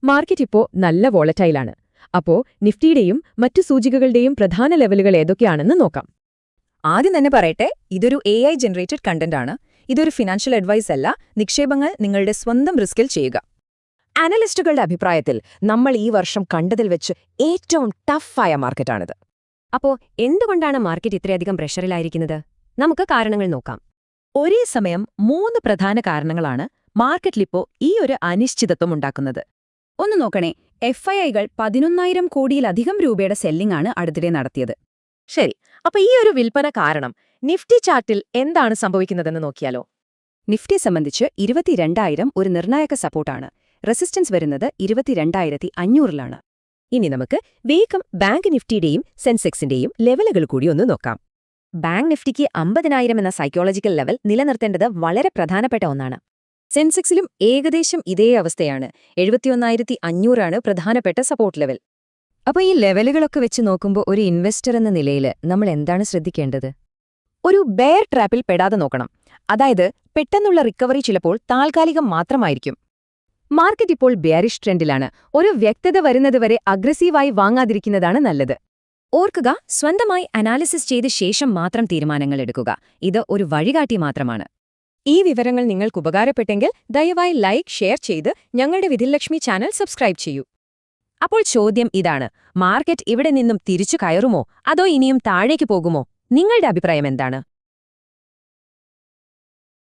Market ഇപ്പോൾ നല്ല വോളറ്റൈലാണ്. അപ്പോ നിഫ്റ്റിയുടെയും മറ്റു സൂചികകളുടെയും പ്രധാന ലെവലുകൾ ഏതൊക്കെയാണെന്ന് നോക്കാം. ആദ്യം തന്നെ പറയട്ടെ, ഇതൊരു AI ജനറേറ്റഡ് കണ്ടന്റ് ആണ്. ഇതൊരു ഫിനാൻഷ്യൽ അഡ്വൈസ് അല്ല. നിക്ഷേപങ്ങൾ നിങ്ങളുടെ സ്വന്തം റിസ്കിൽ ചെയ്യുക. അനലിസ്റ്റുകളുടെ അഭിപ്രായത്തിൽ നമ്മൾ ഈ വർഷം കണ്ടതിൽ വെച്ച് ഏറ്റവും ടഫായ മാർക്കറ്റാണിത്. അപ്പോ എന്തുകൊണ്ടാണ് മാർക്കറ്റ് ഇത്രയധികം പ്രഷറിലായിരിക്കുന്നത്? നമുക്ക് കാരണങ്ങൾ നോക്കാം. ഒരേ സമയം 3 പ്രധാന കാരണങ്ങളാണ് മാർക്കറ്റിലിപ്പോ ഈ ഒരു അനിശ്ചിതത്വം ഉണ്ടാക്കുന്നത്. ഒന്ന് നോക്കണേ, FIIകൾ 11,000 കോടിയിലധികം രൂപയുടെ സെല്ലിംഗ് ആണ് അടുത്തിടെ നടത്തിയത്. ശരി, അപ്പൊ ഈ ഒരു വിൽപ്പന കാരണം നിഫ്റ്റി ചാർട്ടിൽ എന്താണ് സംഭവിക്കുന്നതെന്ന് നോക്കിയാലോ. നിഫ്റ്റിയെ സംബന്ധിച്ച് 22,000 ഒരു നിർണായക സപ്പോർട്ടാണ്. റെസിസ്റ്റൻസ് വരുന്നത് 22,500-ലാണ്. ഇനി നമുക്ക് വേഗം ബാങ്ക് നിഫ്റ്റിയുടെയും സെൻസെക്സിന്റെയും ലെവലുകൾ കൂടി ഒന്ന് നോക്കാം. ബാങ്ക് നിഫ്റ്റിക്ക് 50,000 എന്ന സൈക്കോളജിക്കൽ ലെവൽ നിലനിർത്തേണ്ടത് വളരെ പ്രധാനപ്പെട്ട ഒന്നാണ്. സെൻസെക്സിലും ഏകദേശം ഇതേ അവസ്ഥയാണ്. 71,500-ആണ് പ്രധാനപ്പെട്ട സപ്പോർട്ട് ലെവൽ. അപ്പോൾ ഈ ലെവലുകളൊക്കെ വെച്ച് നോക്കുമ്പോൾ ഒരു ഇൻവെസ്റ്റർ എന്ന നിലയിൽ നമ്മൾ എന്താണ് ശ്രദ്ധിക്കേണ്ടത്? ഒരു ബെയർ ട്രാപ്പിൽ പെടാതെ നോക്കണം. അതായത് പെട്ടെന്നുള്ള റിക്കവറി ചിലപ്പോൾ താൽക്കാലികം മാത്രമായിരിക്കും. മാർക്കറ്റ് ഇപ്പോൾ ബെയറിഷ് ട്രെൻഡിലാണ്. ഒരു വ്യക്തത വരുന്നതുവരെ അഗ്രസീവായി വാങ്ങാതിരിക്കുന്നതാണ് നല്ലത്. ഓർക്കുക, സ്വന്തമായി അനാലിസിസ് ചെയ്ത ശേഷം മാത്രം തീരുമാനങ്ങൾ എടുക്കുക. ഇത് ഒരു വഴികാട്ടി മാത്രമാണ്. ഈ വിവരങ്ങൾ നിങ്ങൾക്ക് ഉപകാരപ്പെട്ടെങ്കിൽ ദയവായി ലൈക്ക്, ഷെയർ ചെയ്ത് ഞങ്ങളുടെ വിധിലക്ഷ്മി ചാനൽ സബ്സ്ക്രൈബ് ചെയ്യൂ. അപ്പോൾ ചോദ്യം ഇതാണ്: മാർക്കറ്റ് ഇവിടെ നിന്നും തിരിച്ചു കയറുമോ അതോ ഇനിയും താഴേക്ക് പോകുമോ? നിങ്ങളുടെ അഭിപ്രായം എന്താണ്?